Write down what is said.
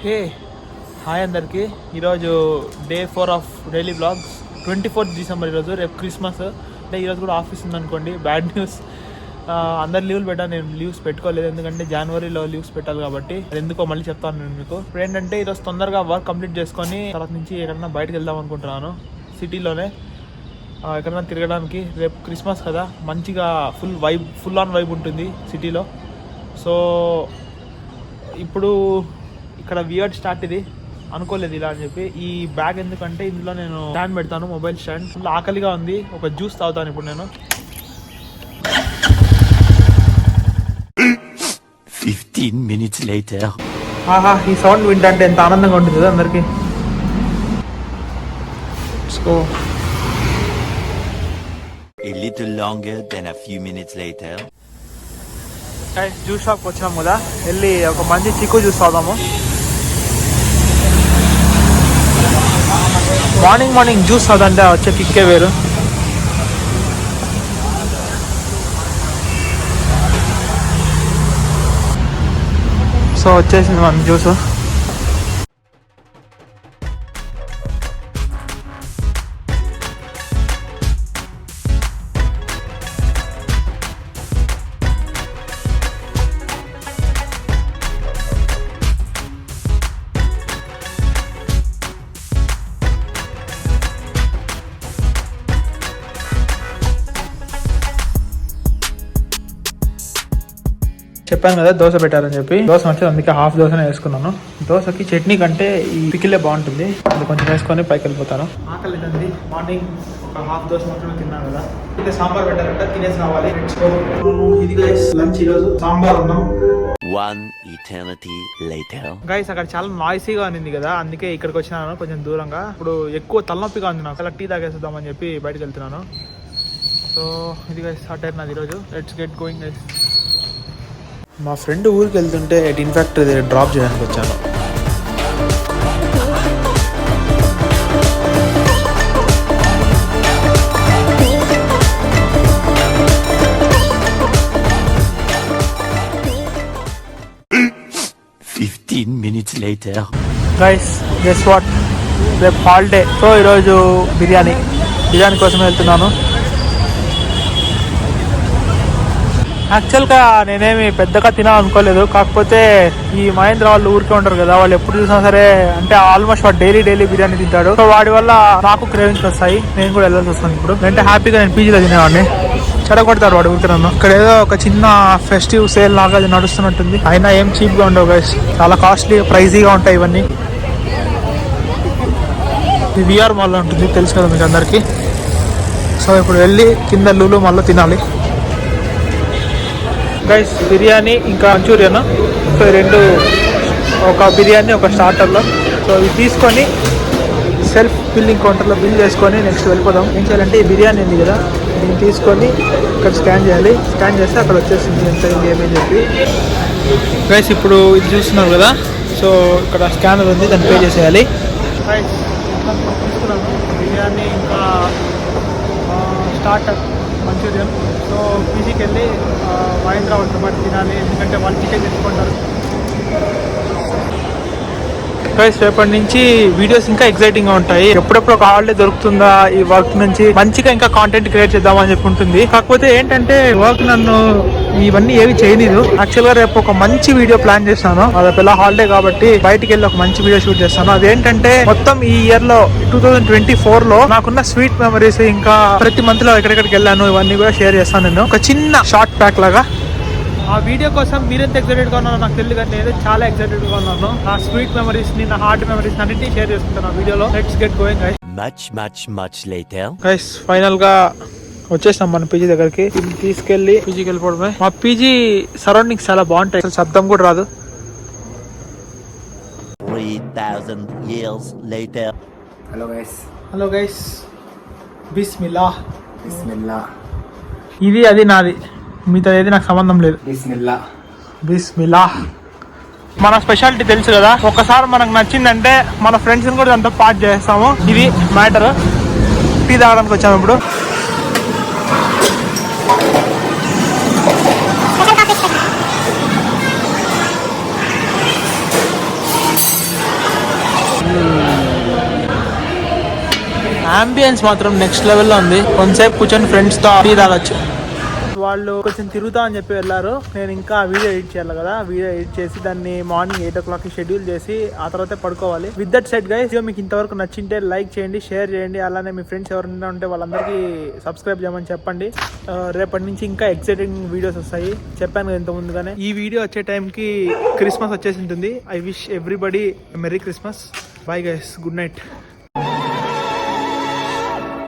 హే hi అందరికి. ఈరోజు day 4 of daily blogs. 24th December ఈరోజు. రేపు క్రిస్మస్ అంటే ఈరోజు కూడా ఆఫీస్ ఉందనుకోండి. Bad news. అందరు లీవ్లు పెట్టాను, నేను లీవ్స్ పెట్టుకోలేదు ఎందుకంటే జనవరిలో లీవ్స్ పెట్టాలి కాబట్టి. అది ఎందుకో మళ్ళీ చెప్తాను నేను మీకు. ఇప్పుడు ఏంటంటే ఈరోజు తొందరగా వర్క్ కంప్లీట్ చేసుకొని తర్వాత నుంచి ఎక్కడన్నా బయటకు వెళ్దాం అనుకుంటున్నాను. సిటీలోనే ఎక్కడన్నా తిరగడానికి. రేపు క్రిస్మస్ కదా, మంచిగా ఫుల్ ఆన్ వైబ్ ఉంటుంది సిటీలో. సో ఇప్పుడు ఇక్కడ వియర్డ్ స్టార్ట్ ఇది అనుకోలేదు ఇలా అని చెప్పి. ఈ బ్యాగ్ ఎందుకంటే ఇందులో నేను స్టాండ్ పెడతాను, మొబైల్ స్టాండ్. ఫుల్ ఆకలిగా ఉంది, ఒక జ్యూస్ తాగుతాను ఇప్పుడు నేను. 15 minutes later. ఆహా, ఈ సౌండ్ వింటే ఎంత ఆనందంగా ఉంటుంది కదా అందరికి. So A little longer than a few minutes later. Juice షాప్కి వచ్చాము కదా, వెళ్ళి ఒక మంచి చిక్కు జ్యూస్ తాగుదాము. మార్నింగ్ జ్యూస్ తాగుదంటే వచ్చే కిక్కే వేరు. సో వచ్చేసింది మన జ్యూస్. చెప్పాను కదా దోశ పెట్టారని చెప్పి. దోశ వచ్చేది అందుకే హాఫ్ దోశనే వేసుకున్నాను. దోశకి చట్నీ కంటే ఈ పికిలే బాగుంటుంది. అది కొంచెం వేసుకొని పైకి వెళ్ళిపోతాను. ఆకలి ఉంది. మార్నింగ్ ఒక హాఫ్ దోశ మాత్రమే తిన్నాను కదా. అయితే సాంబార్ పెట్టారంట, తినేసి రావాలి. ఇది లంచ్ ఈరోజు సాంబార్ ఉన్నాం. One eternity later. గైస్ అక్కడ చాలా నాయిసీగా ఉంది కదా, అందుకే ఇక్కడికి వచ్చినాను కొంచెం దూరంగా. ఇప్పుడు ఎక్కువ తలనొప్పిగా ఉంది నాకు. అలా టీ తాగేద్దామని చెప్పి బయటకు వెళ్తున్నాను. సో ఇది గైస్ స్టార్ట్ అయినది ఈరోజు. Let's get going guys. మా ఫ్రెండ్ ఊరికి వెళ్తుంటే టిన్ ఫ్యాక్టరీ దగ్గర డ్రాప్ చేయడానికి వచ్చాను. minutes later. Guys guess what, రేపు హాలిడే. సో ఈరోజు బిర్యానీ కోసం వెళ్తున్నాను. యాక్చువల్గా నేనేమి పెద్దగా తినాలనుకోలేదు, కాకపోతే ఈ మహేంద్ర వాళ్ళు ఊరికే ఉంటారు కదా, వాళ్ళు ఎప్పుడు చూసినా సరే అంటే ఆల్మోస్ట్ వాడు డైలీ బిర్యానీ తింటాడు. సో వాడి వల్ల నాకు క్రేవింగ్స్ వస్తాయి, నేను కూడా వెళ్ళాల్సి వస్తాను. ఇప్పుడు అంటే హ్యాపీగా నేను పీజీలో తినేవాడిని. చెడగొడతారు వాడు ఊరికి నన్ను. ఇక్కడ ఏదో ఒక చిన్న ఫెస్టివ్ సేల్ లాగా అది నడుస్తున్నట్టుంది. అయినా ఏం చీప్ గా ఉండవు గైస్, చాలా కాస్ట్లీ ప్రైజీగా ఉంటాయి ఇవన్నీ. ఇది విఆర్ మాల్లో ఉంటుంది, తెలుసు కదా మీకు అందరికి. సో ఇప్పుడు వెళ్ళి కింద లూలు మాల్లో తినాలి గైస్. బిర్యానీ ఇంకా మంచూరియన్, సో రెండు, ఒక బిర్యానీ ఒక స్టార్టర్లో. సో ఇవి తీసుకొని సెల్ఫ్ బిల్లింగ్ కౌంటర్లో బిల్ చేసుకొని నెక్స్ట్ వెళ్ళిపోదాం. ఏం చేయాలంటే ఈ బిర్యానీ ఉంది కదా, దీన్ని తీసుకొని ఇక్కడ స్కాన్ చేయాలి. స్కాన్ చేస్తే అక్కడ వచ్చేసింది ఎంత ఏమని చెప్పి. గైస్ ఇప్పుడు ఇది చూస్తున్నారు కదా, సో ఇక్కడ స్కానర్ ఉంది, దాన్ని పే చేసేయాలి. గైస్ తీసుకున్నాను బిర్యానీ ఇంకా స్టార్టర్ మంచూరియన్. సో పీజీకి వెళ్ళి మహేంద్ర వాళ్ళతో పాటు తినాలి, ఎందుకంటే వాళ్ళు చికెన్ తెచ్చుకుంటారు. గైస్ రేపటి నుంచి వీడియోస్ ఇంకా ఎక్సైటింగ్ గా ఉంటాయి. ఎప్పుడెప్పుడు ఒక హాలిడే దొరుకుతుందా ఈ వర్క్ నుంచి, మంచిగా ఇంకా కాంటెంట్ క్రియేట్ చేద్దామని చెప్పి ఉంటుంది. కాకపోతే ఏంటంటే వర్క్ నన్ను ఇవన్నీ ఏవి చేయలేదు. యాక్చువల్ గా రేపు ఒక మంచి వీడియో ప్లాన్ చేస్తాను. అది పిల్ల హాలిడే కాబట్టి బయటికి వెళ్ళి ఒక మంచి వీడియో షూట్ చేస్తాను. అదేంటంటే మొత్తం ఈ ఇయర్ లో 2024 లో నాకున్న స్వీట్ మెమరీస్, ఇంకా ప్రతి మంత్ లో ఎక్కడెక్కడికి వెళ్ళాను ఇవన్నీ కూడా షేర్ చేస్తాను నేను, ఒక చిన్న షార్ట్ ప్యాక్ లాగా. ఆ వీడియో కోసం మీరెంత ఎక్సైటెడ్గా ఉన్నారో నాకు తెలియదు, కానీ నేను చాలా ఎక్సైటెడ్గా ఉన్నాను. నా స్వీట్ మెమరీస్ ని, నా హార్ట్ మెమరీస్ అన్నింటినీ షేర్ చేసుకుంటాను ఆ వీడియోలో. Let's get going guys. Much later. Guys final గా వచ్చేసాం మన పీజీ దగ్గరికి. తీసుకెళ్లి పీజీకి వెళ్ళిపోవడమే. మా పీజీ సరౌండింగ్స్ చాలా బాగుంటాయి, అసలు శబ్దం కూడా రాదు. 3000 years later. Hello guys, Bismillah. ఇది అది నాది, మీతో ఏది నాకు సంబంధం లేదు. బిస్మిల్లా. మన స్పెషాలిటీ తెలుసు కదా, ఒకసారి మనకు నచ్చిందంటే మన ఫ్రెండ్స్ కూడా దాంతో పార్ట్ చేస్తాము. ఇది మ్యాటర్. టీ తాగడానికి వచ్చాము ఇప్పుడు. అంబియన్స్ మాత్రం నెక్స్ట్ లెవెల్లో ఉంది. కొంతసేపు కూర్చొని ఫ్రెండ్స్తో టీ తాగొచ్చు. వాళ్ళు కొంచెం తిరుగుతా అని చెప్పి వెళ్ళారు. నేను ఇంకా వీడియో ఎడిట్ చేయాలి కదా, వీడియో ఎడిట్ చేసి దాన్ని మార్నింగ్ 8 o'clock షెడ్యూల్ చేసి ఆ తర్వాత పడుకోవాలి. విత్ దట్ సెట్ గైస్, మీకు ఇంతవరకు నచ్చింటే లైక్ చేయండి, షేర్ చేయండి. అలానే మీ ఫ్రెండ్స్ ఎవరైనా ఉంటే వాళ్ళందరికీ సబ్స్క్రైబ్ చేయమని చెప్పండి. రేపటి నుంచి ఇంకా ఎక్సైటింగ్ వీడియోస్ వస్తాయి. చెప్పాను కదా ఇంత ముందుగానే. ఈ వీడియో వచ్చే టైంకి క్రిస్మస్ వచ్చేసి ఉంటుంది. I wish everybody merry Christmas. Bye guys, good night.